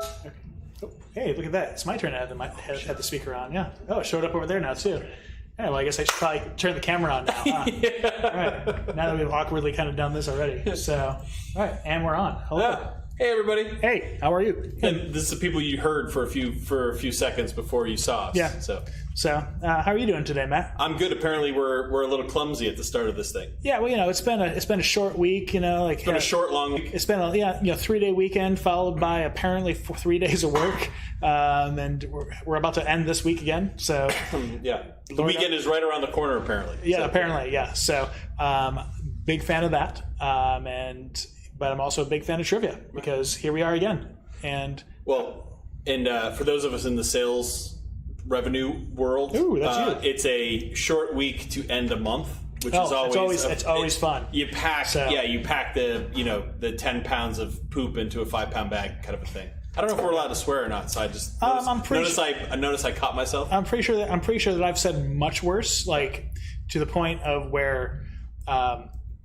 Okay. Oh, hey, look at that. It's my turn to have the speaker on. Yeah. Oh, it showed up over there now, too. Yeah, well, I guess I should probably turn the camera on now. Huh? Yeah. All right. Now that we've awkwardly kind of done this already. So, all right. And we're on. Hello. Yeah. Hey, everybody. Hey, how are you? And this is the people you heard for a few seconds before you saw us. Yeah. So how are you doing today, Matt? I'm good. Apparently, we're a little clumsy at the start of this thing. Yeah, well, it's been a short week. It's been a short, long week. It's been a 3-day weekend followed by apparently 3 days of work, and we're about to end this week again. So yeah, the weekend is right around the corner. Apparently. Yeah, so, apparently, yeah. So big fan of that, but I'm also a big fan of trivia because here we are again. And for those of us in the sales revenue world, it's a short week to end a month, which is always fun. You pack the 10 pounds of poop into a 5-pound bag kind of a thing. I don't know if we're allowed to swear or not, so I just notice I caught myself. I'm pretty sure that I've said much worse, like to the point of where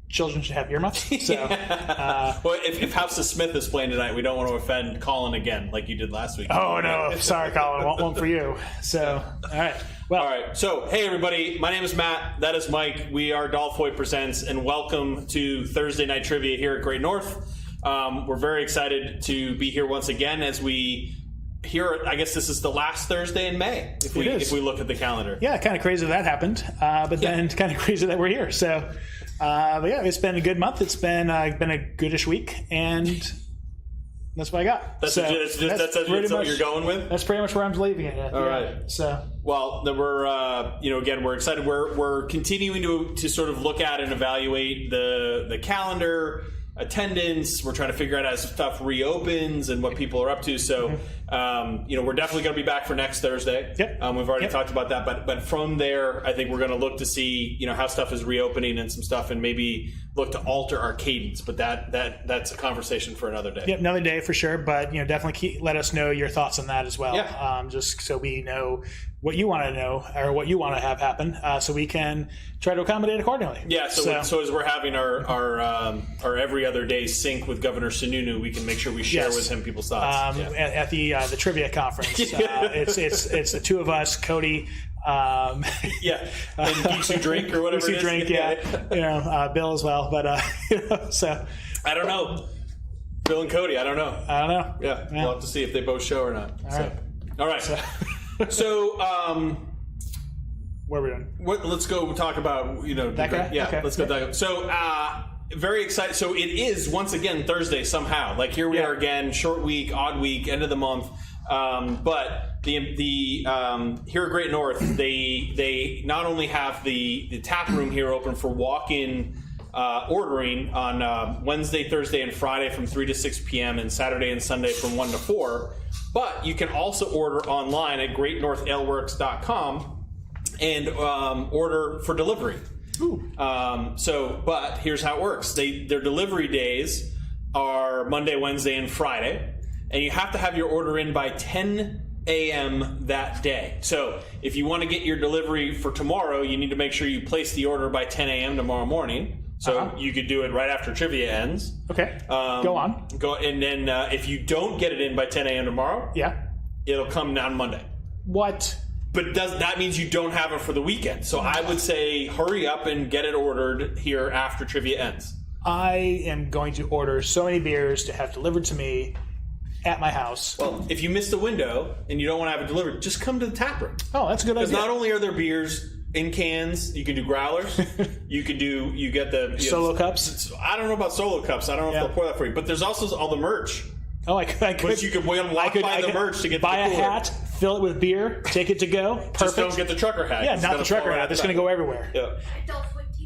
children should have earmuffs. So, well, if House of Smith is playing tonight, we don't want to offend Colin again, like you did last week. Oh no, sorry, Colin, one for you. So, all right. Well, all right. So, hey everybody, my name is Matt. That is Mike. We are Dolph Hoyt Presents, and welcome to Thursday Night Trivia here at Great North. We're very excited to be here once again as we. Here, I guess this is the last Thursday in May. If we look at the calendar, yeah, kind of crazy that happened, but then kind of crazy that we're here. So, but yeah, it's been a good month. It's been a goodish week, and that's what I got. That's what you're going with. That's pretty much where I'm leaving it. All right. So, well, then we're excited. We're continuing to sort of look at and evaluate the calendar. Attendance. We're trying to figure out as stuff reopens and what people are up to. So, we're definitely going to be back for next Thursday. Yep. We've already talked about that, but from there, I think we're going to look to see how stuff is reopening and some stuff, and maybe look to alter our cadence. But that's a conversation for another day. Yep, another day for sure. But definitely let us know your thoughts on that as well. Yeah. Just so we know what you want to know or what you want to have happen, so we can try to accommodate accordingly. Yeah. So as we're having our every other day sync with Governor Sununu, we can make sure we share with him people's thoughts. At the trivia conference, it's the two of us, Cody. And Geeks Who Drink or whatever. Geeks Who Drink, Bill as well. But so I don't know. Bill and Cody, I don't know. Yeah, we'll have to see if they both show or not. All right. So, what are we doing? Let's go talk about that guy. Yeah, okay. Let's go. Yeah. So, very excited. So it is once again Thursday somehow. Like here we are again, short week, odd week, end of the month. But the here at Great North, they not only have the tap room here open for walk-in ordering on Wednesday, Thursday, and Friday from 3 to 6 p.m. and Saturday and Sunday from 1 to 4. But you can also order online at greatnorthaleworks.com and order for delivery. But here's how it works. Their delivery days are Monday, Wednesday, and Friday. And you have to have your order in by 10 a.m. that day. So if you want to get your delivery for tomorrow, you need to make sure you place the order by 10 a.m. tomorrow morning. So you could do it right after trivia ends. Okay. Go on. And then if you don't get it in by 10 a.m. tomorrow, it'll come on Monday. What? But that means you don't have it for the weekend. So I would say hurry up and get it ordered here after trivia ends. I am going to order so many beers to have delivered to me at my house. Well, if you missed the window and you don't want to have it delivered, just come to the tap room. Oh, that's a good idea. Because not only are there beers in cans, you can do growlers. you get the solo cups. I don't know about solo cups. I don't know if they'll pour that for you. But there's also all the merch. Oh, I could. Which you could walk by the merch to get buy the a hat, fill it with beer, take it to go. Perfect. Just don't get the trucker hat. Yeah, not the trucker hat. That's going to go everywhere. Yeah.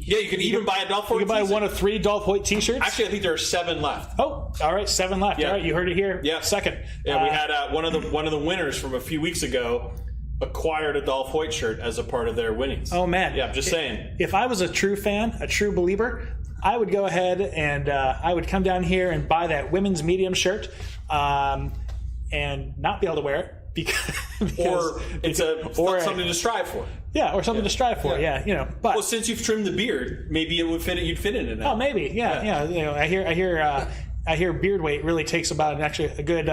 Yeah, you can even buy a Dolph Hoyt t-shirt. You can buy one of 3 Dolph Hoyt t-shirts. Actually, I think there are 7 left. Oh, all right, 7 left. Yeah. All right, you heard it here. Yeah. Second. Yeah, we had one of the winners from a few weeks ago acquired a Dolph Hoyt shirt as a part of their winnings. Oh, man. Yeah, I'm just saying. If I was a true fan, a true believer, I would go ahead and I would come down here and buy that women's medium shirt and not be able to wear it. Because it's something to strive for. Yeah, or something to strive for. Yeah, But well, since you've trimmed the beard, maybe it would fit. You'd fit in it now. Oh, maybe. Yeah. I hear beard weight really takes about a good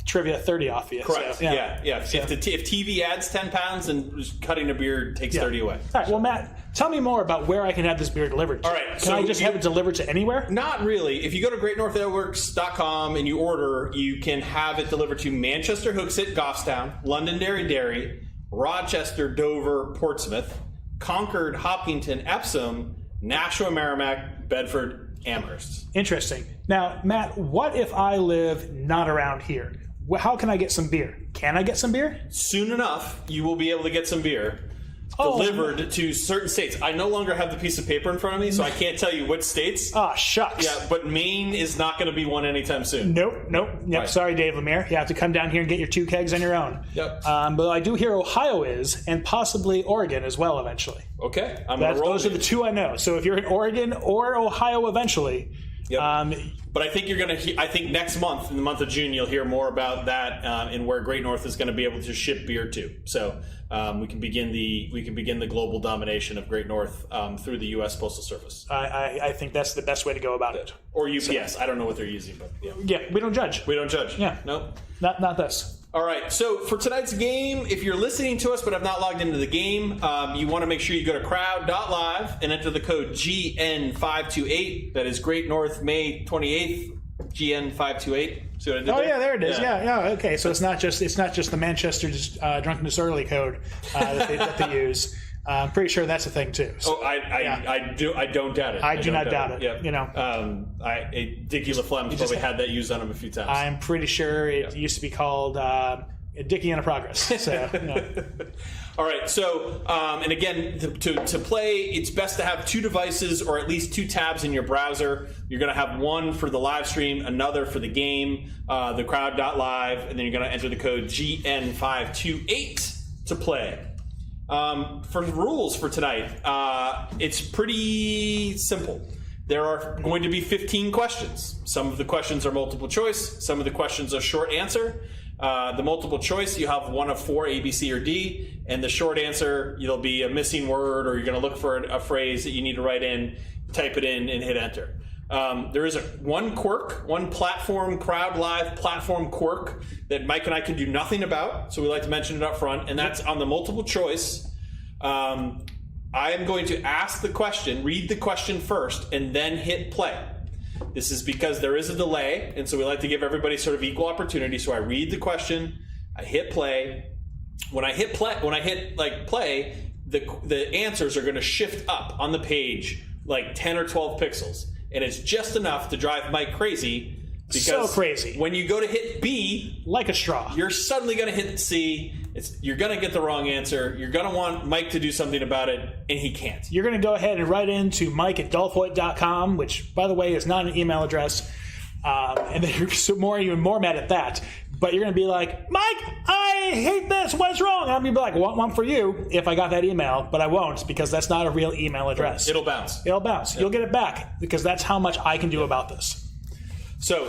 Trivia 30 off you. Correct. So, yeah. If TV adds 10 pounds, then cutting a beer takes 30 away. All right. Well, Matt, tell me more about where I can have this beer delivered to. All right. Can I just have it delivered to anywhere? Not really. If you go to GreatNorthAleworks.com and you order, you can have it delivered to Manchester, Hooksett, Goffstown, Londonderry, Rochester, Dover, Portsmouth, Concord, Hopkinton, Epsom, Nashua, Merrimack, Bedford, Amherst. Interesting. Now, Matt, what if I live not around here? How can I get some beer? Can I get some beer? Soon enough, you will be able to get some beer delivered to certain states. I no longer have the piece of paper in front of me, so I can't tell you which states. Oh, shucks. Yeah, but Maine is not going to be one anytime soon. Nope. Yep. Right. Sorry, Dave Lemire. You have to come down here and get your 2 kegs on your own. Yep. But I do hear Ohio is, and possibly Oregon as well eventually. Okay. I'm going to roll. Those are the 2 I know. So if you're in Oregon or Ohio eventually. Yep. But I think you're going to. I think next month, in the month of June, you'll hear more about that and where Great North is going to be able to ship beer to. So we can begin the global domination of Great North through the U.S. Postal Service. I think that's the best way to go about it. Or UPS. So, I don't know what they're using, but yeah. Yeah, we don't judge. We don't judge. Yeah. Nope. Not this. All right, so for tonight's game, if you're listening to us but have not logged into the game, you want to make sure you go to crowd.live and enter the code GN528. That is Great North, May 28th, GN528. See what I did there? Yeah, there it is. Yeah. Okay, so it's not just the Manchester drunken disorderly code that they use. I'm pretty sure that's a thing too. So, I don't doubt it. I do not doubt it. Yep. You know, Dickie LaFlemme's probably had that used on him a few times. I'm pretty sure it used to be called Dickie and a Progress. So, All right. So, and again, to play, it's best to have 2 devices or at least 2 tabs in your browser. You're going to have one for the live stream, another for the game, the crowd.live, and then you're going to enter the code GN528 to play. For the rules for tonight, it's pretty simple. There are going to be 15 questions. Some of the questions are multiple choice. Some of the questions are short answer. The multiple choice, you have one of 4, A, B, C, or D. And the short answer, there'll be a missing word, or you're going to look for a phrase that you need to write in, type it in, and hit enter. There is one platform, crowd live platform quirk that Mike and I can do nothing about, so we like to mention it up front, and that's on the multiple choice. I am going to ask the question, read the question first, and then hit play. This is because there is a delay, and so we like to give everybody sort of equal opportunity. So I read the question, I hit play. When I hit play, the answers are going to shift up on the page like 10 or 12 pixels. And it's just enough to drive Mike crazy. Because so crazy. When you go to hit B, like a straw, you're suddenly going to hit C. You're going to get the wrong answer. You're going to want Mike to do something about it, and he can't. You're going to go ahead and write into mike@dolphhoyt.com, which, by the way, is not an email address. And then you're even more mad at that. But you're going to be like, Mike, I hate this. What's wrong? And I'm going to be like, well, one for you if I got that email, but I won't because that's not a real email address. It'll bounce. Yep. You'll get it back because that's how much I can do about this. So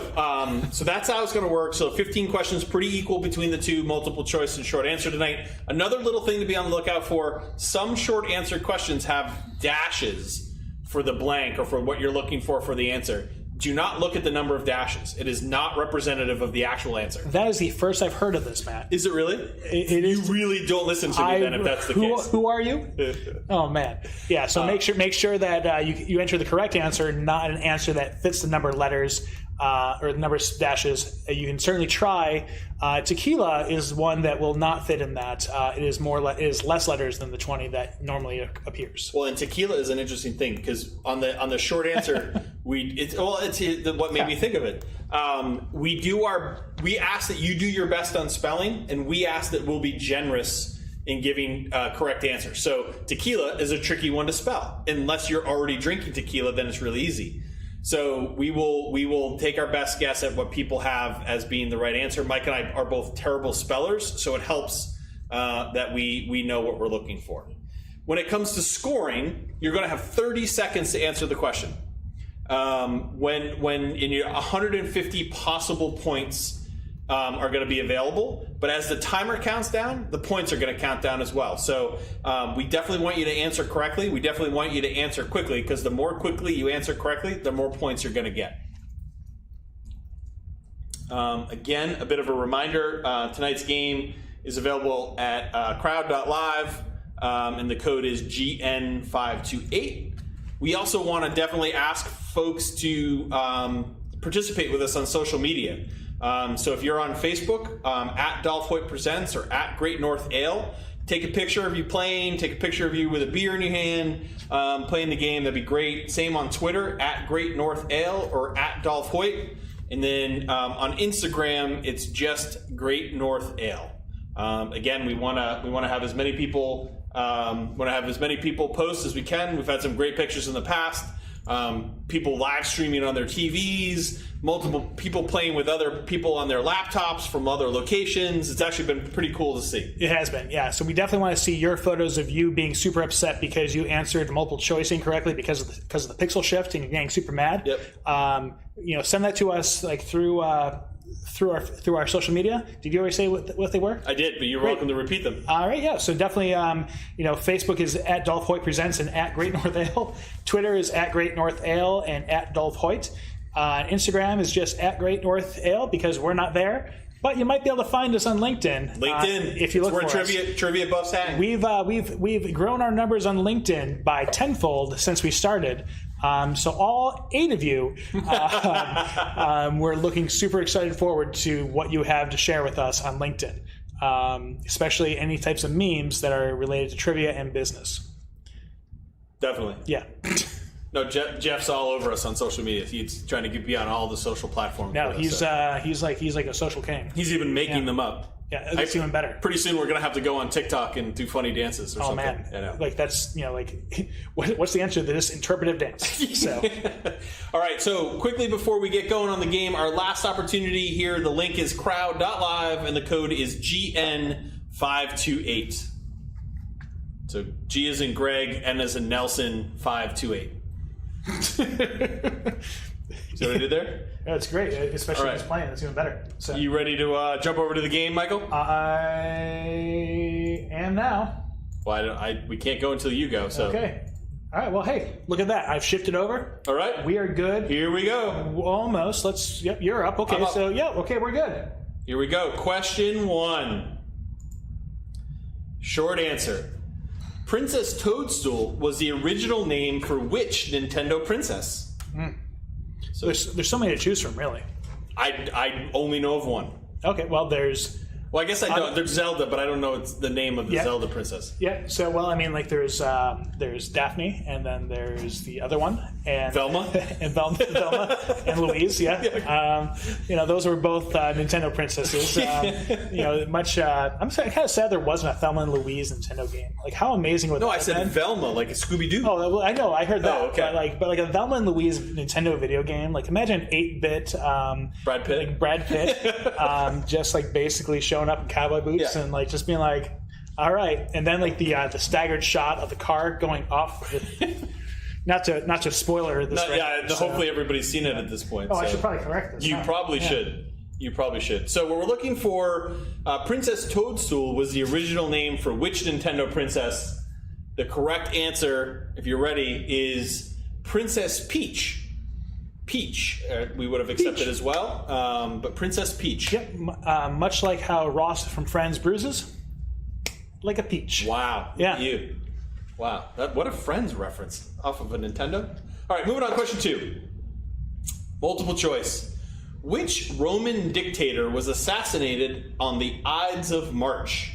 that's how it's going to work. So 15 questions, pretty equal between the 2, multiple choice and short answer tonight. Another little thing to be on the lookout for, some short answer questions have dashes for the blank or for what you're looking for the answer. Do not look at the number of dashes. It is not representative of the actual answer. That is the first I've heard of this, Matt. Is it really? It is. You really don't listen to me then if that's the case. Who are you? Oh, man. Yeah, so make sure that you enter the correct answer, not an answer that fits the number of letters or the number of dashes. You can certainly try. Tequila is one that will not fit in that. It is less letters than the 20 that normally appears. Well, and tequila is an interesting thing because on the short answer, what made me think of it. We ask that you do your best on spelling, and we ask that we'll be generous in giving correct answers. So tequila is a tricky one to spell. Unless you're already drinking tequila, then it's really easy. So we will take our best guess at what people have as being the right answer. Mike and I are both terrible spellers, so it helps that we know what we're looking for. When it comes to scoring, you're going to have 30 seconds to answer the question. When in your 150 possible points are going to be available, but as the timer counts down, the points are going to count down as well. So we definitely want you to answer correctly. We definitely want you to answer quickly because the more quickly you answer correctly, the more points you're going to get. Again, a bit of a reminder, tonight's game is available at crowd.live, and the code is GN528. We also want to definitely ask folks to participate with us on social media. So if you're on Facebook, at Dolph Hoyt Presents or at Great North Ale, take a picture of you playing, take a picture of you with a beer in your hand, playing the game. That'd be great. Same on Twitter, at Great North Ale or at Dolph Hoyt. And then on Instagram, it's just Great North Ale. Again, we want to have as many people post as we can. We've had some great pictures in the past. People live streaming on their TVs, multiple people playing with other people on their laptops from other locations. It's actually been pretty cool to see. It has been, yeah. So we definitely want to see your photos of you being super upset because you answered multiple choice incorrectly because of the pixel shift and you're getting super mad. Yep. Send that to us like through our social media. Did you already say what they were? I did, but you're welcome to repeat them. All right, yeah. So definitely, Facebook is at Dolph Hoyt Presents and at Great North Ale. Twitter is at Great North Ale and at Dolph Hoyt. Instagram is just at Great North Ale because we're not there. But you might be able to find us on LinkedIn. LinkedIn, if you look where for trivia buffs hang. We've grown our numbers on LinkedIn by tenfold since we started. So all 8 of you, we're looking super excited forward to what you have to share with us on LinkedIn, especially any types of memes that are related to trivia and business. Definitely. Yeah. No, Jeff's all over us on social media. He's trying to be on all the social platforms. No, he's like a social king. He's even making them up. Yeah, it's even better. Pretty soon we're gonna have to go on TikTok and do funny dances or something. Oh man, I know. Like that's what's the answer to this interpretive dance? So, all right. So quickly before we get going on the game, our last opportunity here. The link is crowd.live and the code is GN528. So G as in Greg, N as in Nelson, 528. See what I did there? Yeah, it's great, especially when it's playing. It's even better. So, you ready to jump over to the game, Michael? I am now. Well, we can't go until you go. So okay. All right. Well, hey, look at that. I've shifted over. All right. We are good. Here we go. Almost. Let's. Yep. You're up. Okay. Up. So yeah. Okay. We're good. Here we go. Question 1. Short answer. Princess Toadstool was the original name for which Nintendo princess? So there's so many to choose from, really. I only know of one. Okay, well, there's... Well, I guess I know. There's Zelda, but I don't know it's the name of the Zelda princess. Yeah, so, well, I mean, like, there's Daphne, and then there's the other one. And Velma? And Velma and Louise, yeah. Those were both Nintendo princesses. I'm kind of sad there wasn't a Thelma and Louise Nintendo game. Like, how amazing would that have been? No, I said Velma, like a Scooby-Doo. Oh, well, I know, I heard that. Oh, okay. But a Thelma and Louise Nintendo video game, like, imagine 8-bit... Brad Pitt. Like Brad Pitt, just, like, basically showing up in cowboy boots and, like, just being like, all right. And then, like, the staggered shot of the car going off... Not to spoiler this. Hopefully everybody's seen it at this point. I should probably correct this. You probably should. You probably should. So what we're looking for, Princess Toadstool was the original name for which Nintendo princess? The correct answer, if you're ready, is Princess Peach. Peach. We would have accepted as well, but Princess Peach. Yep. Much like how Ross from Friends bruises, like a peach. Wow. Yeah. You. Wow, what a Friends reference off of a Nintendo. All right, moving on. Question 2. Multiple choice. Which Roman dictator was assassinated on the Ides of March?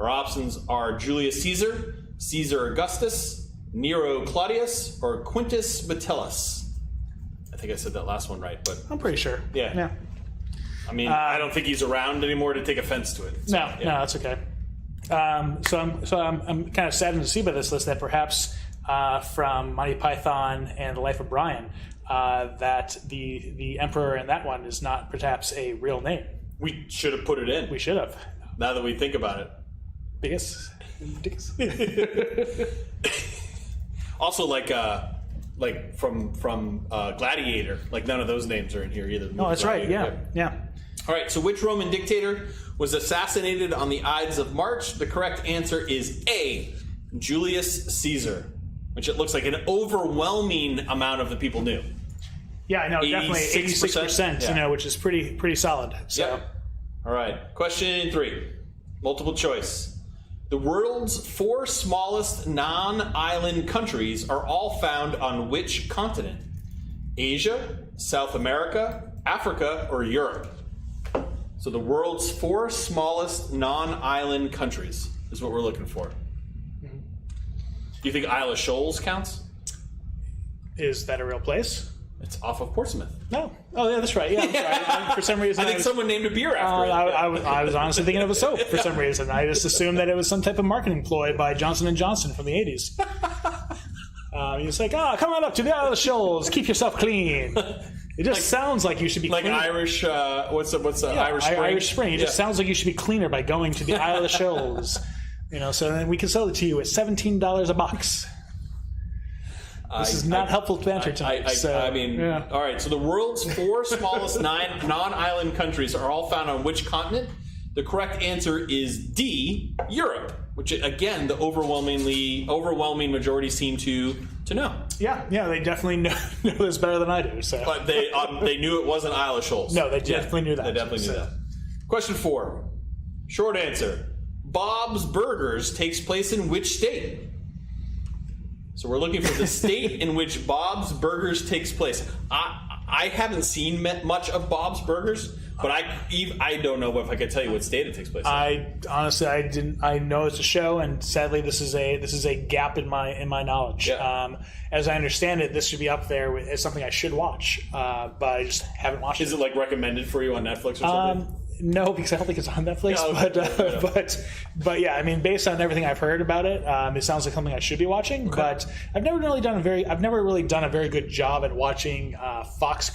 Our options are Julius Caesar, Caesar Augustus, Nero Claudius, or Quintus Metellus. I think I said that last one right, but... I'm pretty sure. Yeah. I mean, I don't think he's around anymore to take offense to it. So, no, that's okay. So I'm kind of saddened to see by this list that perhaps from Monty Python and The Life of Brian that the emperor in that one is not perhaps a real name. We should have put it in. We should have. Now that we think about it. Biggest. Also, like from Gladiator, like none of those names are in here either. Oh, that's right. Yeah. All right, so which Roman dictator was assassinated on the Ides of March? The correct answer is A, Julius Caesar, which it looks like an overwhelming amount of the people knew. Yeah, I know, definitely 86%, Yeah. which is pretty solid. So. Yep. All right. Question 3. Multiple choice. The world's 4 smallest non-island countries are all found on which continent? Asia, South America, Africa, or Europe? So the world's 4 smallest non-island countries is what we're looking for. Do you think Isle of Shoals counts? Is that a real place? It's off of Portsmouth. No. Oh, yeah, that's right. Yeah, I'm sorry. For some reason, I think someone named a beer after it. I was honestly thinking of a soap for some reason. I just assumed that it was some type of marketing ploy by Johnson & Johnson from the 80s. He's like, come on up to the Isle of Shoals. Keep yourself clean. It just sounds like you should be like clean. Irish. What's the Irish Spring? Irish Spring. It just sounds like you should be cleaner by going to the Isle of Shoals. So then we can sell it to you at $17 a box. This is not helpful banter time. All right. So the world's 4 smallest non-island countries are all found on which continent? The correct answer is D, Europe, which again the overwhelming majority seem to know. Yeah, they definitely know this better than I do. So, but they knew it wasn't Isle of Shoals. No, they definitely knew that. They definitely knew that. Question 4, short answer. Bob's Burgers takes place in which state? So we're looking for the state in which Bob's Burgers takes place. I haven't seen much of Bob's Burgers, but I don't know if I could tell you what state it takes place in. I didn't. I know it's a show, and sadly, this is a gap in my knowledge. Yeah. As I understand it, this should be up there as something I should watch, but I just haven't watched it. Is it like recommended for you on Netflix or something? No, because I don't think it's on Netflix. But yeah, I mean, based on everything I've heard about it, it sounds like something I should be watching. Okay. But I've never really done a very good job at watching Fox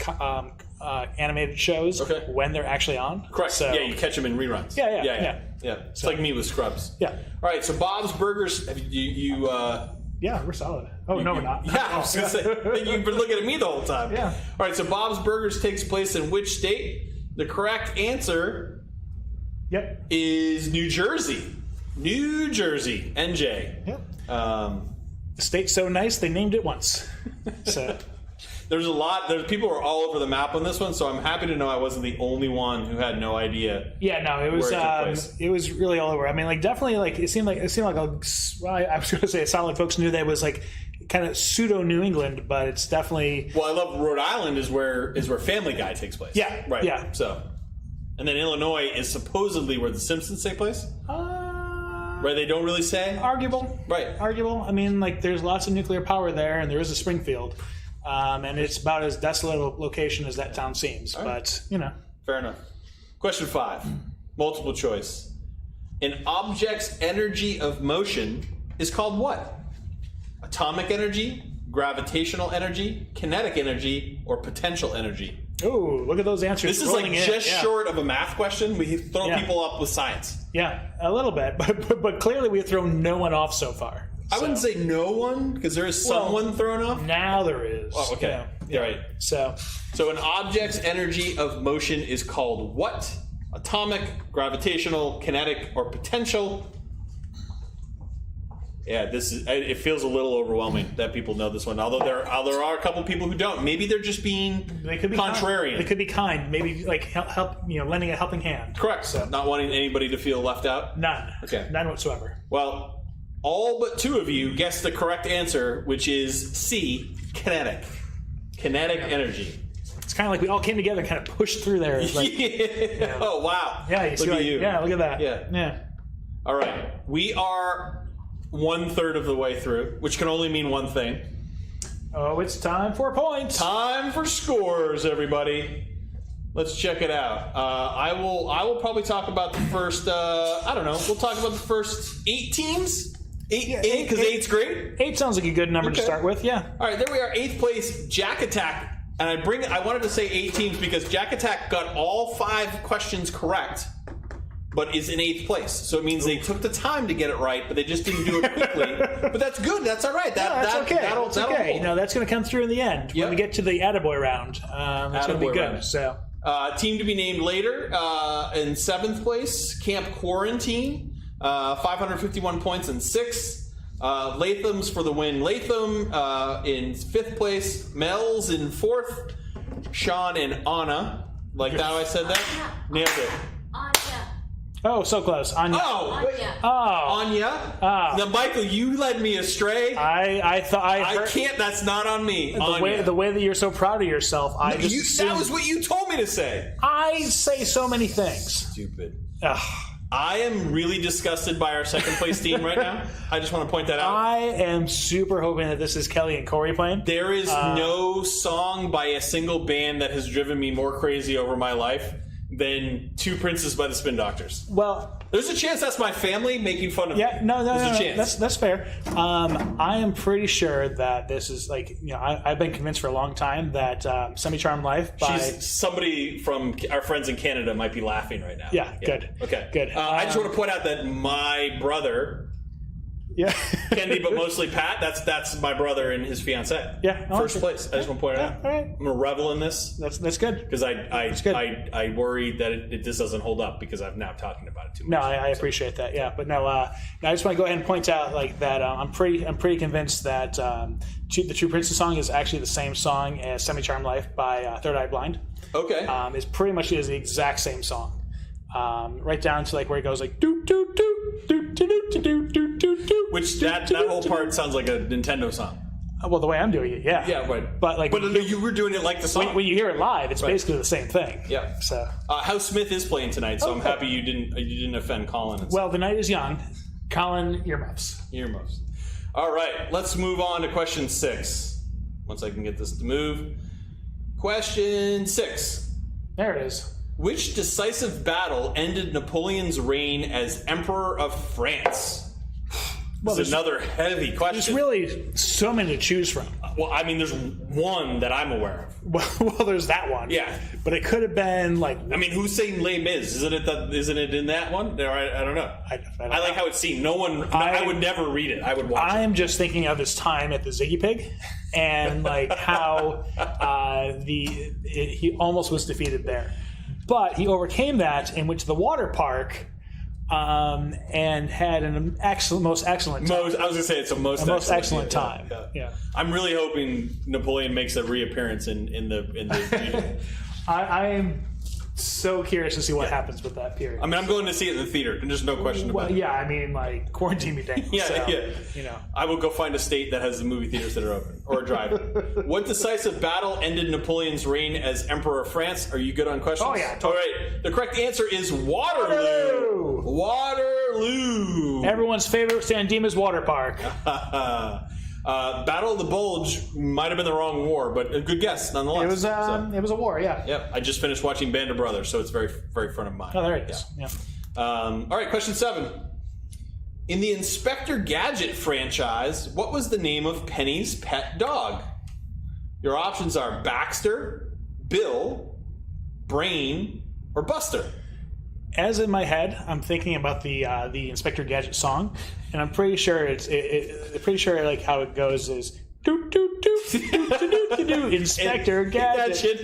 animated shows when they're actually on. Correct. So, yeah, you catch them in reruns. Yeah. It's like me with Scrubs. Yeah. All right. So Bob's Burgers. Yeah, we're solid. Oh, no, we're not. Yeah, I was going to say, you've been looking at me the whole time. Yeah. All right, so Bob's Burgers takes place in which state? The correct answer is New Jersey. New Jersey, NJ. Yep. The state's so nice, they named it once. So... There's people are all over the map on this one, so I'm happy to know I wasn't the only one who had no idea. Yeah, no, it was really all over. I mean, like definitely, like it seemed like I was going to say solid folks knew that it was like kind of pseudo New England, but it's definitely. Well, I love Rhode Island is where Family Guy takes place. Yeah, right. Yeah, so, and then Illinois is supposedly where The Simpsons take place. Right, they don't really say. Arguable, right? Arguable. I mean, like there's lots of nuclear power there, and there is a Springfield. And it's about as desolate a location as that town seems. Right. But, Fair enough. Question 5. Multiple choice. An object's energy of motion is called what? Atomic energy, gravitational energy, kinetic energy, or potential energy? Ooh, look at those answers. This is like just short of a math question. We throw people up with science. Yeah, a little bit. But clearly we have thrown no one off so far. I wouldn't say no one, because there is someone thrown off. Now there is. Oh, okay. Yeah. Right. So an object's energy of motion is called what? Atomic, gravitational, kinetic, or potential? Yeah, it feels a little overwhelming that people know this one. Although there are a couple people who don't. Maybe they're just being contrarian. They could be kind. Maybe like help, lending a helping hand. Correct. So not wanting anybody to feel left out. None. Okay. None whatsoever. Well. All but 2 of you guessed the correct answer, which is C, kinetic. Kinetic energy. It's kind of like we all came together and kind of pushed through there. Like, Oh, wow. Yeah, look at you. Yeah, look at that. Yeah. All right. We are 1/3 of the way through, which can only mean one thing. Oh, it's time for points. Time for scores, everybody. Let's check it out. I will probably talk about the first, we'll talk about the first 8 teams. 8, because 8's great. 8 sounds like a good number to start with, yeah. All right, there we are, 8th place, Jack Attack. And I wanted to say 8 teams because Jack Attack got all 5 questions correct, but is in 8th place. So it means they took the time to get it right, but they just didn't do it quickly. But that's good. That's all right. That's okay. That's okay. That's going to come through in the end. When we get to the Attaboy round. That's going to be good. So. Team to be named later. In 7th place, Camp Quarantine. 551 points in 6th. Latham's for the win. Latham in 5th place. Mel's in 4th. Sean and Anna. Like that, how I said that? Nailed it. Anya. Oh, so close. Anya. Oh, Anya. Anya. Now, Michael, you led me astray. I thought I can't. That's not on me. The way that you're so proud of yourself. That was what you told me to say. I say so many things. Stupid. Ugh. I am really disgusted by our second place team right now. I just want to point that out. I am super hoping that this is Kelly and Corey playing. There is no song by a single band that has driven me more crazy over my life than Two Princes by the Spin Doctors. Well, there's a chance that's my family making fun of me. No. There's a chance. That's fair. I am pretty sure that this is like, I've been convinced for a long time that Semi-Charmed Life by... Somebody from our friends in Canada might be laughing right now. Yeah. Good. Okay. Good. I just want to point out that my brother... Yeah. Candy, but mostly Pat. That's my brother and his fiance. Yeah. First place. I just want to point it out. All right. I'm gonna revel in this. That's good. Because I worry that this doesn't hold up because I'm now talking about it too much. No, I appreciate that. Yeah, but no. I just want to go ahead and point out like that. I'm pretty convinced that the True Princess song is actually the same song as "Semi-Charmed Life" by Third Eye Blind. Okay. It's pretty much the exact same song. Right down to like where it goes like do do do do do do do do do do. Which that whole part sounds like a Nintendo song. Well, the way I'm doing it, yeah. Yeah, right. But you were doing it like the song. When you hear it live, it's basically the same thing. Yeah. So House Smith is playing tonight, so I'm happy you didn't offend Colin. Well, the night is young. Colin, earmuffs. Earmuffs. All right, let's move on to question 6. Once I can get this to move. Question 6. There it is. Which decisive battle ended Napoleon's reign as Emperor of France? Well, this is another heavy question. There's really so many to choose from. Well, I mean, there's one that I'm aware of. Well, there's that one. Yeah. But it could have been like... I mean, who's saying Les Mis? Isn't it in that one? I don't know. I like how it's seen. I would never read it. I would watch it. I'm just thinking of his time at the Ziggy Pig and like how he almost was defeated there. But he overcame that and went to the water park and had an most excellent time. I was going to say it's a most excellent time. Yeah. I'm really hoping Napoleon makes a reappearance in the I am so curious to see what happens with that period. I mean, I'm going to see it in the theater. There's no question about it. Yeah, I mean, like, quarantine me down. I will go find a state that has the movie theaters that are open, or a drive. What decisive battle ended Napoleon's reign as Emperor of France? Are you good on questions? Oh, yeah. All right. The correct answer is Waterloo. Waterloo. Everyone's favorite San Dimas water park. Battle of the Bulge might have been the wrong war, but a good guess nonetheless. It was a war, yeah. Yep. I just finished watching Band of Brothers, so it's very, very front of mind. Oh, there it is. Yeah. All right, question 7. In the Inspector Gadget franchise, what was the name of Penny's pet dog? Your options are Baxter, Bill, Brain, or Buster. As in my head, I'm thinking about the Inspector Gadget song, and I'm pretty sure like how it goes is do do do do do do do Inspector Gadget.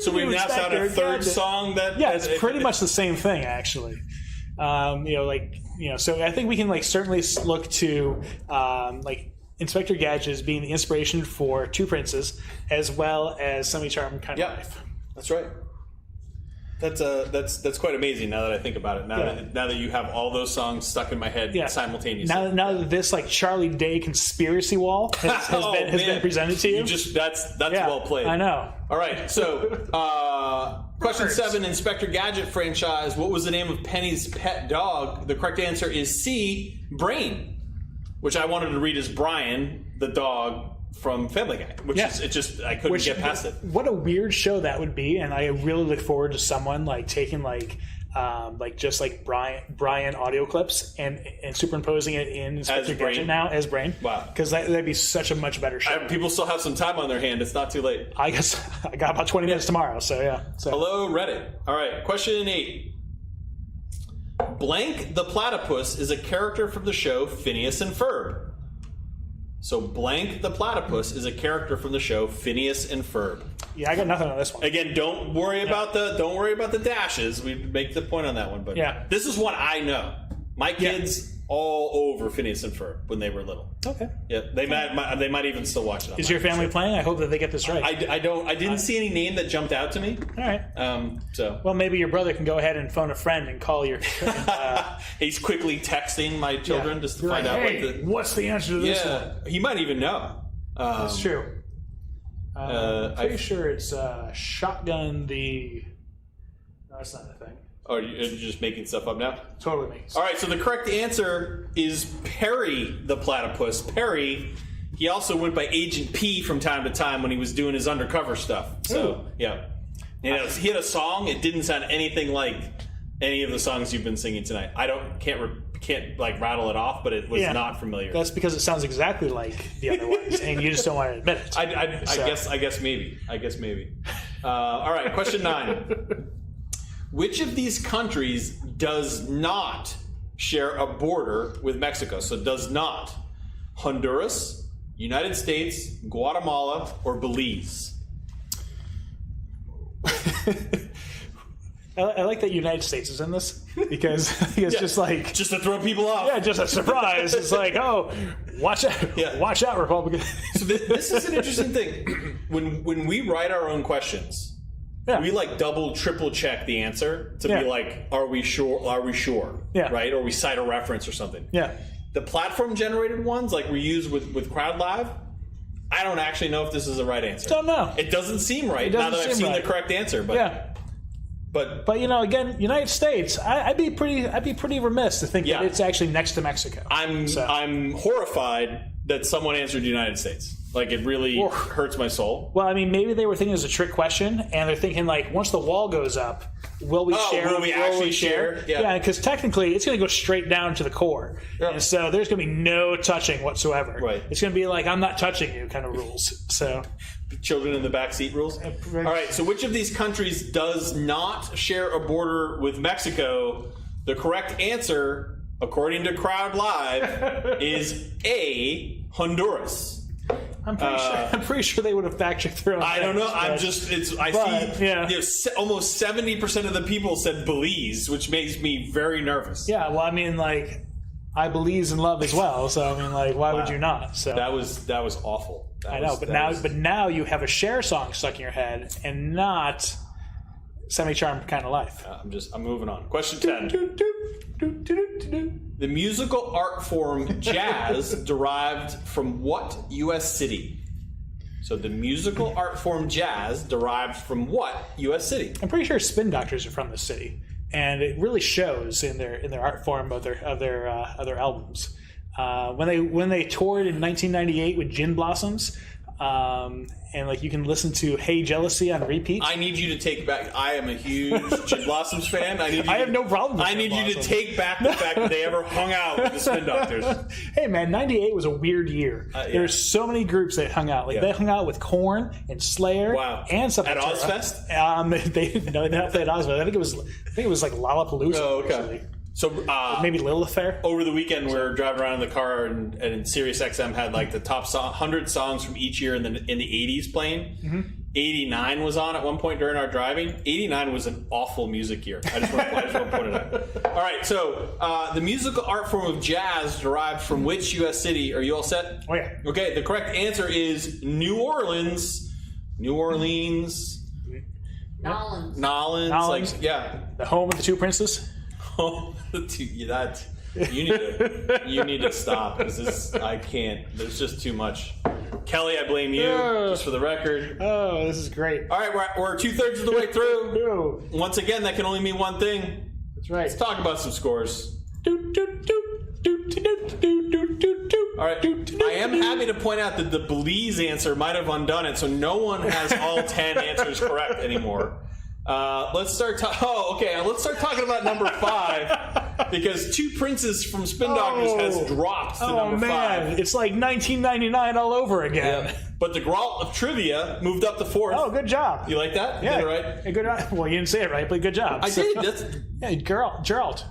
So we've now found a third song that it's pretty much the same thing actually. So I think we can like certainly look to like Inspector Gadget as being the inspiration for Two Princes as well as Semi-Charmed Kind of Life. That's right. That's quite amazing now that I think about it. Now that you have all those songs stuck in my head simultaneously. Now that this like Charlie Day conspiracy wall has been presented to you, that's well played. I know. All right, so question 7, Inspector Gadget franchise. What was the name of Penny's pet dog? The correct answer is C, Brain, which I wanted to read as Brian, the dog from Family Guy, I couldn't get past it. What a weird show that would be, and I really look forward to someone like taking like Brian audio clips and superimposing it in Inspector Gadget now as Brain. Wow, because that'd be such a much better show. People still have some time on their hand. It's not too late. I guess I got about 20 minutes tomorrow. So yeah. Hello Reddit. All right, question 8. Blank the Platypus is a character from the show Phineas and Ferb. So Blank the Platypus is a character from the show Phineas and Ferb. Yeah, I got nothing on this one. Again, don't worry about the dashes. We make the point on that one, but this is what I know. My kids all over Phineas and Ferb when they were little. Okay. Yeah, they might even still watch it. Is your family playing? I hope that they get this right. I didn't see any name that jumped out to me. All right. So well, maybe your brother can go ahead and phone a friend and call your. He's quickly texting my children just to find out. Hey, what's the answer to this one? He might even know. That's true. I'm pretty sure it's shotgun the. No, that's not a thing. Oh, you're just making stuff up now? Totally makes sense. All right, so the correct answer is Perry the Platypus. Perry, he also went by Agent P from time to time when he was doing his undercover stuff. So, yeah. He had a song. It didn't sound anything like any of the songs you've been singing tonight. Can't like rattle it off, but it was not familiar. That's because it sounds exactly like the other ones, and you just don't want to admit it. I guess maybe. All right, question 9. Which of these countries does not share a border with Mexico? So does not. Honduras, United States, Guatemala, or Belize? I like that United States is in this because it's just like... Just to throw people off. Yeah, just a surprise. It's like, oh, watch out. Watch out, Republican. So this is an interesting thing. When we write our own questions... Yeah. We like double, triple check the answer to be like, are we sure? Yeah. Right? Or we cite a reference or something. Yeah. The platform generated ones, like we use with Crowd Live, I don't actually know if this is the right answer. Don't know. It doesn't seem right now that I've seen the correct answer. But But you know, again, United States, I'd be pretty remiss to think that it's actually next to Mexico. I'm horrified that someone answered United States. Like, it really hurts my soul. Well, I mean, maybe they were thinking it was a trick question, and they're thinking, like, once the wall goes up, will we share? Will we actually share? Yeah, because technically, it's going to go straight down to the core. Yeah. And so there's going to be no touching whatsoever. Right. It's going to be like, I'm not touching you kind of rules. So, children in the backseat rules? All right, so which of these countries does not share a border with Mexico? The correct answer, according to Crowd Live, is A, Honduras. I'm pretty sure they would have fact checked their own. I don't know. Almost 70% of the people said Belize, which makes me very nervous. Yeah, well, I mean, like, I believe in love as well. So I mean, like, why would you not? So that was awful. But now you have a Cher song stuck in your head, and not Semi-Charmed Kind of Life. I'm moving on. Question 10. The musical art form jazz derived from what U.S. city? So the musical art form jazz derived from what U.S. city? I'm pretty sure Spin Doctors are from this city, and it really shows in their art form of their albums. When they toured in 1998 with Gin Blossoms. And like you can listen to "Hey Jealousy" on repeat. I need you to take back. I am a huge Gin Blossoms fan. I have no problem with I need you to take back the fact that they ever hung out with the Spin Doctors. Hey man, '98 was a weird year. There's so many groups that hung out. Like they hung out with Korn and Slayer. Wow. And something at Ozfest. They didn't play at Ozfest. I think it was like Lollapalooza. Oh, okay. Actually. So maybe Lilith Fair. Over the weekend, we were driving around in the car, and Sirius XM had like the top 100 songs from each year in the 80s playing. Mm-hmm. 89 was on at one point during our driving. 89 was an awful music year. I just want to point it out. All right, so the musical art form of jazz derived from which U.S. city? Are you all set? Oh yeah. Okay, the correct answer is New Orleans. New Orleans. Nolans. Like, yeah. The home of the two princes. You need to stop because I can't. There's just too much. Kelly, I blame you. Just for the record. Oh, this is great. All right, we're 2/3 of the way through. Once again, that can only mean one thing. That's right. Let's talk about some scores. All right, I am happy to point out that the Belize answer might have undone it, so no one has all 10 answers correct anymore. Let's start talking about number 5 because Two Princes from Spin Doctors has dropped to number 5. It's like 1999 all over again. Yeah. But the Grault of Trivia moved up to 4th. Oh, good job. You like that? Yeah, did it right? Good. Well, you didn't say it right, but good job. I did. Gerald.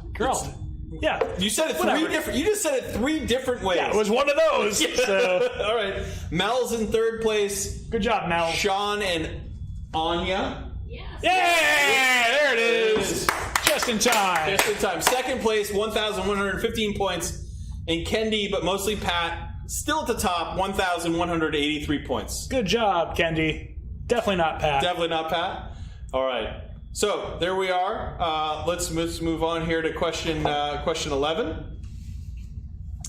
Yeah, you said it 3 different. You just said it 3 different ways. Yeah, it was one of those. Yeah. So. All right, Mel's in 3rd place. Good job, Mel. Sean and Anya. Yeah, there it is. Just in time. 2nd place, 1,115 points. and Kendi, but mostly Pat, still at the top, 1,183 points. Good job, Kendi. Definitely not Pat. Definitely not Pat. All right. So there we are. Let's move on here to question 11.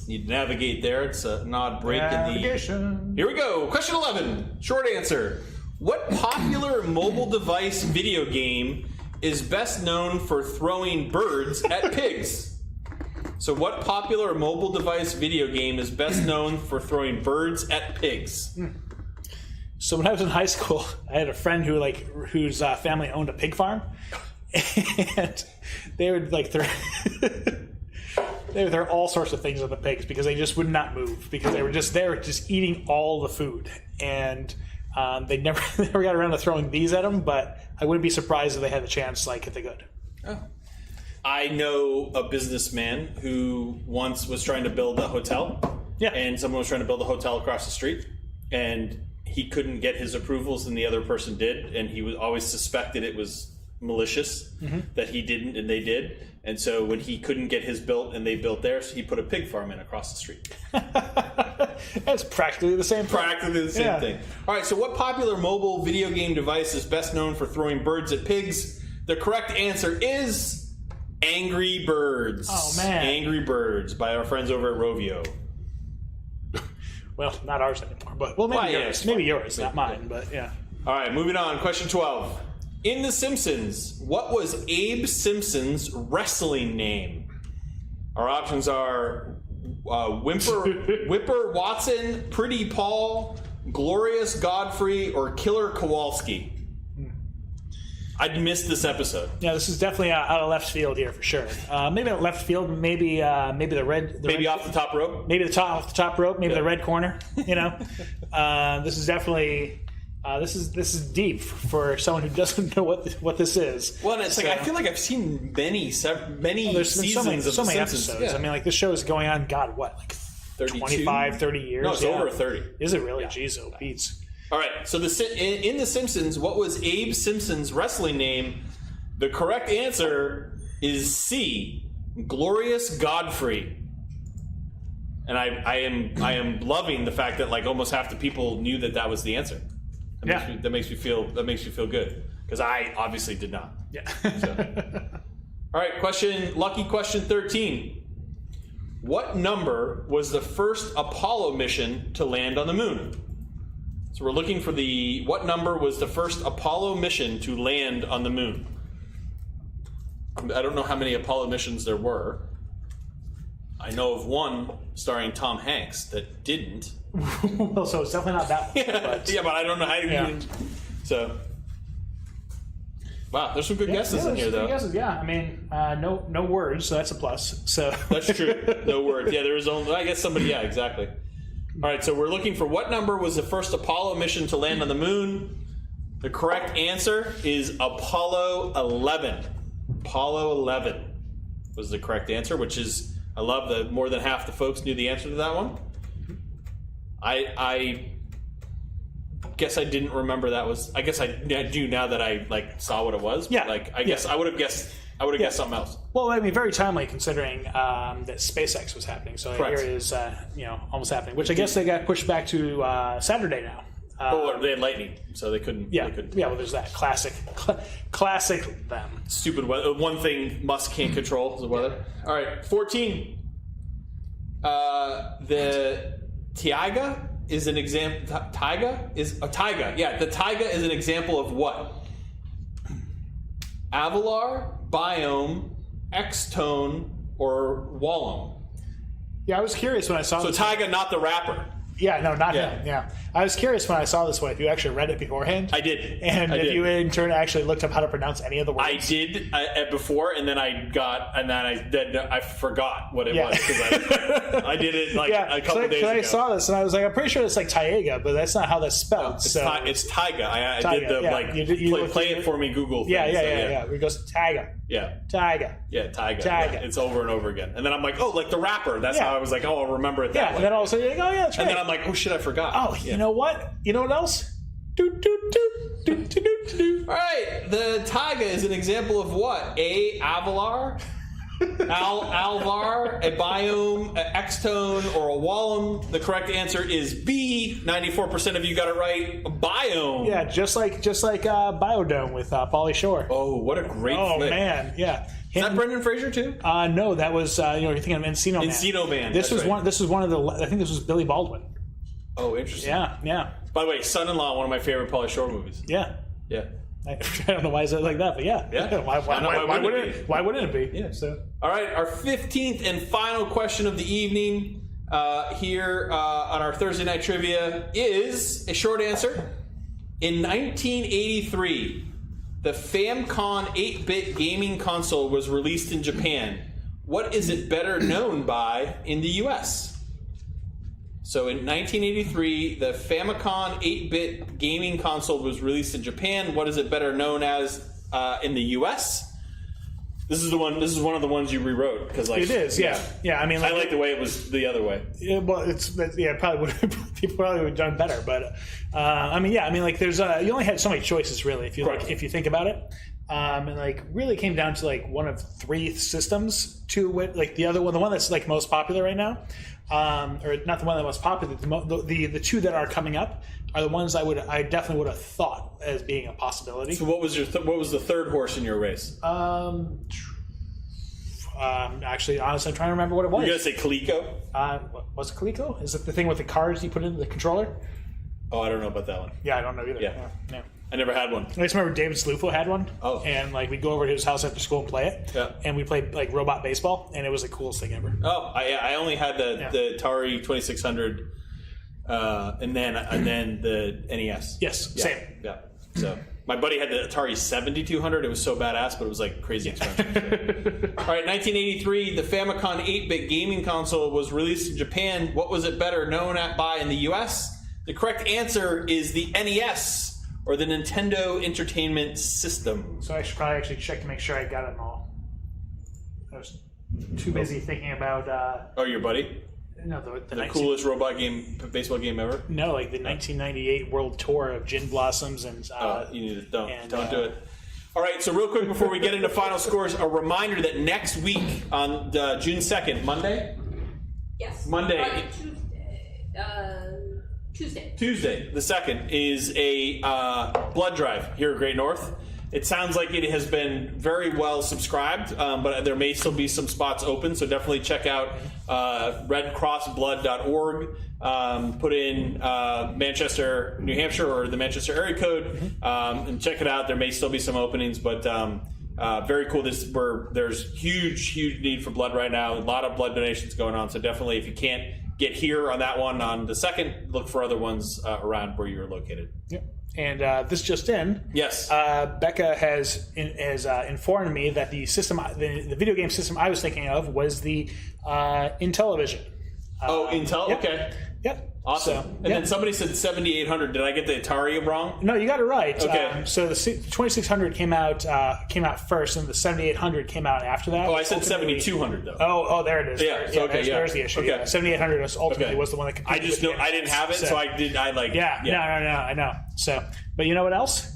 Need to navigate there. It's an odd break Navigation. Here we go. Question 11. Short answer. What popular mobile device video game is best known for throwing birds at pigs? So what popular mobile device video game is best known for throwing birds at pigs? So when I was in high school, I had a friend whose family owned a pig farm, and they would they would throw all sorts of things at the pigs because they just would not move because they were just eating all the food, and they never got around to throwing these at them. But I wouldn't be surprised if they had a chance, if they could. Oh. I know a businessman who once was trying to build a hotel, and someone was trying to build a hotel across the street, and he couldn't get his approvals and the other person did, and he was always suspected it was malicious that he didn't and they did. And so when he couldn't get his built and they built theirs, he put a pig farm in across the street. That's practically the same thing. Practically the same thing. All right, so what popular mobile video game device is best known for throwing birds at pigs? The correct answer is Angry Birds. Oh, man. Angry Birds by our friends over at Rovio. Well, not ours anymore, but maybe yours. Maybe yours, not mine, but yeah. All right, moving on. Question 12. In The Simpsons, what was Abe Simpson's wrestling name? Our options are Whipper Watson, Pretty Paul, Glorious Godfrey, or Killer Kowalski. I'd missed this episode. Yeah, this is definitely out of left field here for sure. Maybe out left field, maybe the red. Maybe off the top rope. Maybe off the top rope. Maybe the red corner. This is definitely this is deep for someone who doesn't know what this is. Well, and it's I feel like I've seen many seasons of so many Simpsons. episodes. Yeah. I mean, this show is going on. God, what 25, 30 years? No, it's over 30. Is it really? Jeez, oh, beats. All right, so in The Simpsons, what was Abe Simpson's wrestling name? The correct answer is C, Glorious Godfrey. And I am loving the fact that almost half the people knew that was the answer. That makes me feel good because I obviously did not. Yeah. All right, lucky question 13. What number was the first Apollo mission to land on the moon? So we're looking for what number was the first Apollo mission to land on the moon? I don't know how many Apollo missions there were. I know of one starring Tom Hanks that didn't. Well, so it's definitely not that one. But I don't know how you So, wow, there's some good guesses in here, though. Good guesses, yeah. I mean, no words, so that's a plus. So that's true. No words. Yeah, there was only. I guess somebody. Yeah, exactly. All right, so we're looking for what number was the first Apollo mission to land on the moon. The correct answer is Apollo 11. Apollo 11 was the correct answer, which is, I love that more than half the folks knew the answer to that one. I guess I didn't remember that was. I guess I do now that I saw what it was. Yeah. But I guess I would have guessed. I would have guessed something else. Well, I mean, very timely considering that SpaceX was happening. So Correct. Here it is, almost happening. Which I guess they got pushed back to Saturday now. They had lightning, so they couldn't. Yeah, they couldn't. Well, there's that classic them. Stupid weather. One thing Musk can't control is the weather. All right, 14. The taiga is an example. Taiga is a taiga. Yeah, the taiga is an example of what? Avalar, biome, X-tone, or Wallum. Yeah, I was curious when I saw this. So taiga, not the rapper. Yeah, no, not him. Yeah, I was curious when I saw this one if you actually read it beforehand. I did, and if you in turn actually looked up how to pronounce any of the words. I did before, and then I forgot what it was because I did it a couple days ago. I saw this and I was like, I'm pretty sure it's like Taiga, but that's not how that's spelled. No, it's Taiga. I did the you play it for me Google thing. Yeah. It goes Taiga. Yeah. Taiga. Yeah, Taiga. Yeah, it's over and over again. And then I'm like, oh, like the rapper. That's how I was like, oh, I'll remember it that way. And then all of a sudden you're like, oh, yeah, that's right. And then I'm like, oh, shit, I forgot. Oh, you know what? You know what else? All right, the taiga is an example of what? A, Avalar, Alvar, a biome, an X-tone, or a wallum? The correct answer is B. 94% of you got it right. A biome. Yeah, just like Biodome with Pauly Shore. Oh, what a great Oh flick. man, yeah. Is that Brendan Fraser too? No, that was you're thinking of Encino Man. Encino Man. This that's was right. This was one of the. I think this was Billy Baldwin. Oh, interesting. Yeah. By the way, Son-in-Law, one of my favorite Pauly Shore movies. Yeah. Yeah. I don't know why is it like that, but yeah. Yeah. Why wouldn't it be? Yeah. So. All right, our 15th and final question of the evening here on our Thursday night trivia is a short answer. In 1983, the Famicom 8-bit gaming console was released in Japan. What is it better known by in the U.S.? So in 1983, the Famicom 8-bit gaming console was released in Japan. What is it better known as in the U.S.? This is one of the ones you rewrote because It is, yeah. I mean, I like the way it was the other way. Yeah, well, probably people probably would have done better, but like there's you only had so many choices really if you think about it, and like really came down to like one of 3 systems to it, like the other one, the one that's like most popular right now, or not the one that's most popular, the 2 that are coming up are the ones I definitely would have thought as being a possibility. So what was the third horse in your race? Actually, honestly, I'm trying to remember what it was. You're gonna say Coleco? Was it Coleco? Is it the thing with the cards you put into the controller? Oh, I don't know about that one. Yeah, I don't know either. Yeah. I never had one. I just remember David Slufo had one. Oh. And like we'd go over to his house after school and play it. Yeah. And we played like robot baseball, and it was the coolest thing ever. Oh, I only had the Atari 2600, and then the NES. Yes, Yeah. same. Yeah. So my buddy had the Atari 7200. It was so badass, but it was like crazy expensive. All right, 1983, the Famicom 8-bit gaming console was released in Japan. What was it better known by in the U.S.? The correct answer is the NES, or the Nintendo Entertainment System. So I should probably actually check to make sure I got them all. I was too busy thinking about. Oh, your buddy? No, the Coolest baseball game ever. No, like the 1998 World Tour of Gin Blossoms and. You need to don't do it. All right, so real quick before we get into final scores, a reminder that next week on June 2nd, Monday. Yes. Monday. Tuesday. The 2nd is a blood drive here at Great North. It sounds like it has been very well subscribed, but there may still be some spots open, so definitely check out redcrossblood.org. Put in Manchester, New Hampshire, or the Manchester area code, and check it out. There may still be some openings, but very cool. There's huge need for blood right now. A lot of blood donations going on, so definitely if you can't get here on that one on the 2nd, look for other ones around where you're located. Yep. And this just in. Yes. Becca has informed me that the system, the video game system I was thinking of was the Intellivision. Intel? Yep. Okay. Yep. Awesome. Then somebody said 7800. Did I get the Atari wrong? No, you got it right. Okay. So the 2600 came out first, and the 7800 came out after that. Oh, I said 7200 though. Oh, there it is. Yeah. There's the issue. Okay. Yeah. 7800 was the one that I just know I didn't have it, so I did. I like. Yeah. No, I know. So, but you know what else?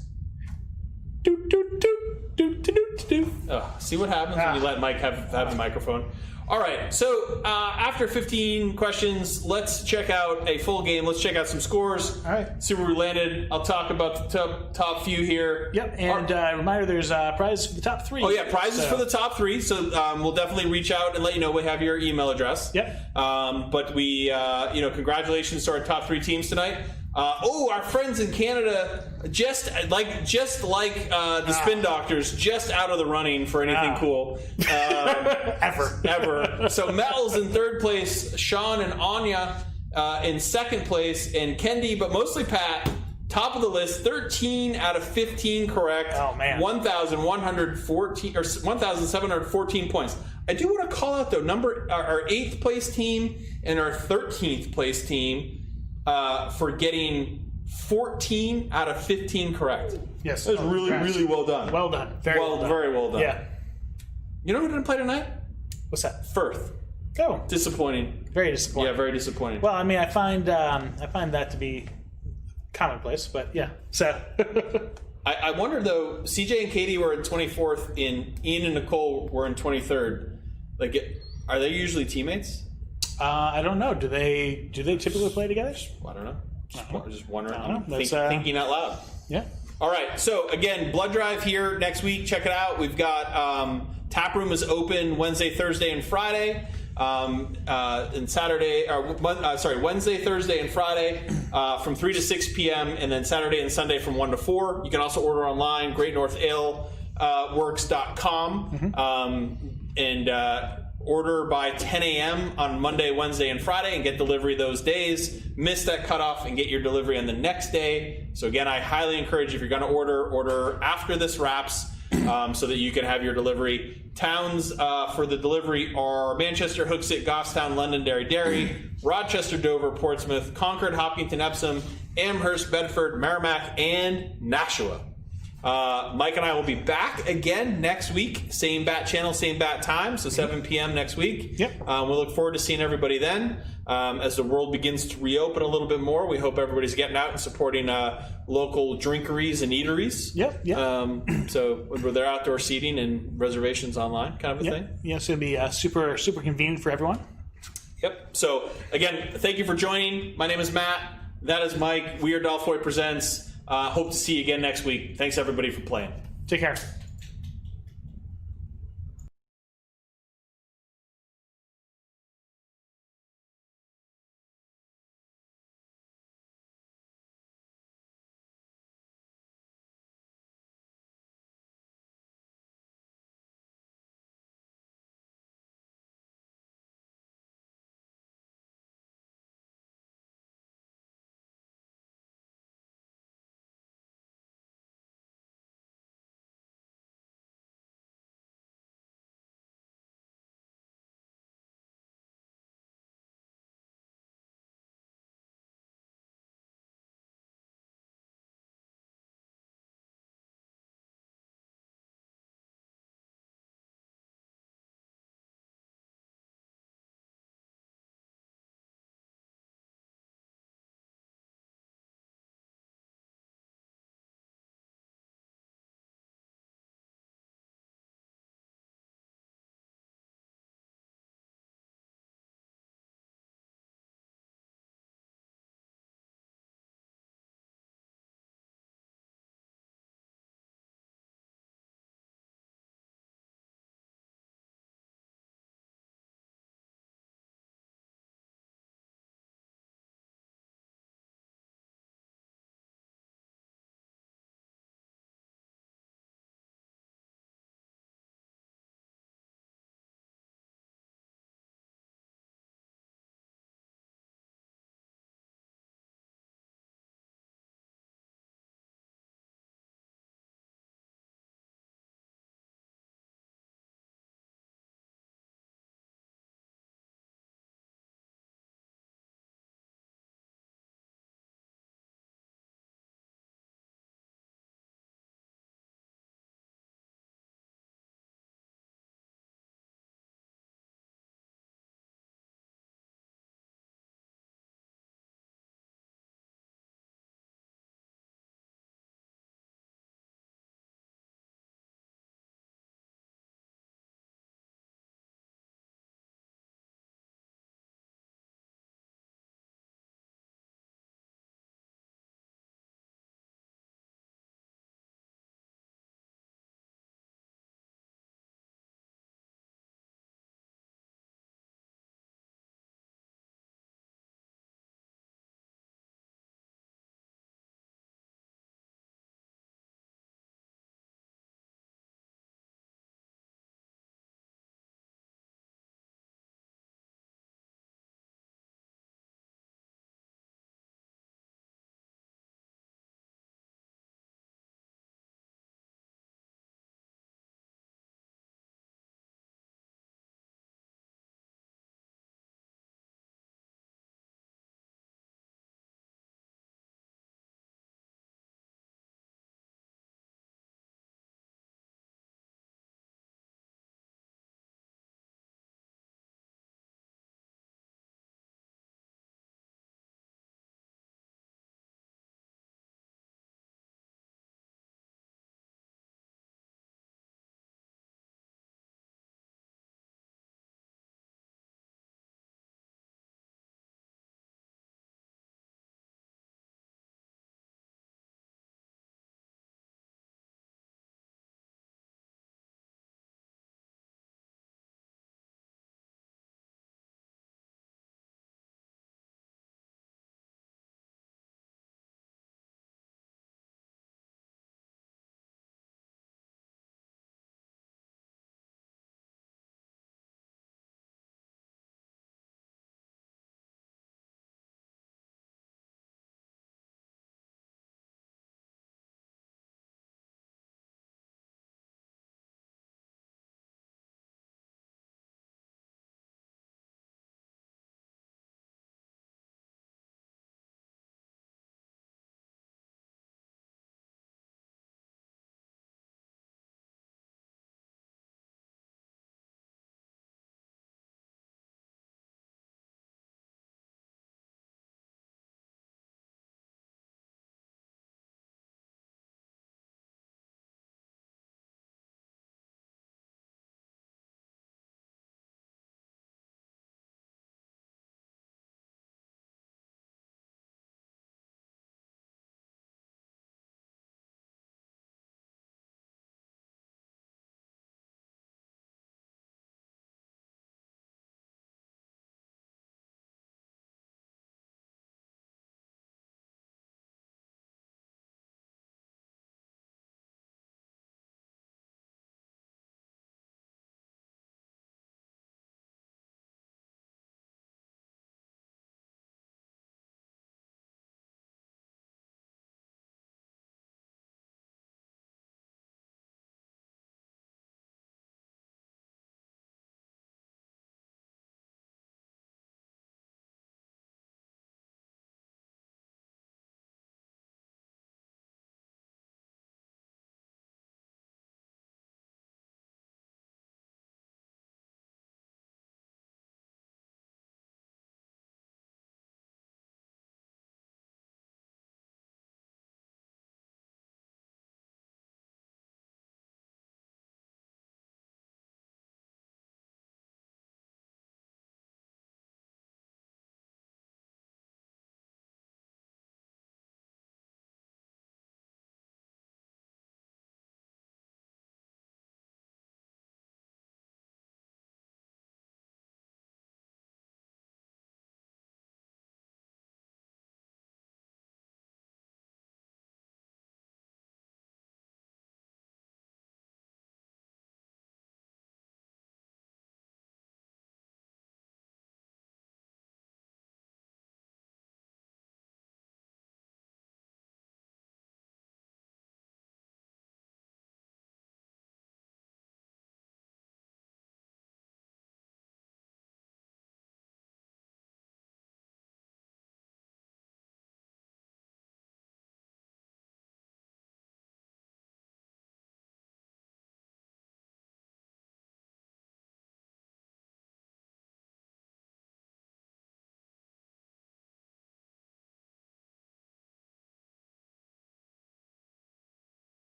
See what happens when you let Mike have the microphone. All right, so after 15 questions, let's check out a full game. Let's check out some scores. All right. See where we landed. I'll talk about the top few here. Yep, and reminder, there's prizes for the top 3. Oh, yeah, prizes for the top 3. So we'll definitely reach out and let you know. We have your email address. Yep. But we, congratulations to our top 3 teams tonight. Our friends in Canada, just like the Spin Doctors, just out of the running for anything cool. Ever. So Mel's in 3rd place, Sean and Anya in 2nd place, and Kendi, but mostly Pat, top of the list, 13 out of 15 correct. Oh, man. 1,114 or 1,714 points. I do want to call out though, our 8th place team and our 13th place team for getting 14 out of 15 correct. Yes. That was really well done. Well done. Very well done. Very well done. Yeah. You know who didn't play tonight? What's that? Firth. Oh. Disappointing. Very disappointing. Yeah, very disappointing. Well, I mean, I find that to be commonplace, but yeah. So. I wonder though. CJ and Katie were in 24th. Ian and Nicole were in 23rd. Like, Are they usually teammates? I don't know. Do they typically play together? I don't know. Just wondering. I don't know. Thinking out loud. Yeah. All right. So again, Blood Drive here next week. Check it out. We've got tap room is open Wednesday, Thursday, and Friday. And Saturday, Wednesday, Thursday, and Friday from 3 to 6 p.m. and then Saturday and Sunday from 1 to 4. You can also order online, GreatNorthAleWorks.com, and order by 10 a.m. on Monday, Wednesday, and Friday, and get delivery those days. Miss that cutoff and get your delivery on the next day. So again, I highly encourage you, if you're going to order after this wraps, so that you can have your delivery. Towns for the delivery are Manchester, Hooksett, Goffstown, Londonderry, Rochester, Dover, Portsmouth, Concord, Hopkinton, Epsom, Amherst, Bedford, Merrimack, and Nashua. Mike and I will be back again next week. Same bat channel, same bat time, so 7 p.m. next week. Yep. We'll look forward to seeing everybody then. As the world begins to reopen a little bit more, we hope everybody's getting out and supporting local drinkeries and eateries. Yep. So with their outdoor seating and reservations online kind of a thing. Yeah, it's going to be super convenient for everyone. Yep. So again, thank you for joining. My name is Matt. That is Mike. We are Dolph Hoyt Presents. Hope to see you again next week. Thanks everybody for playing. Take care.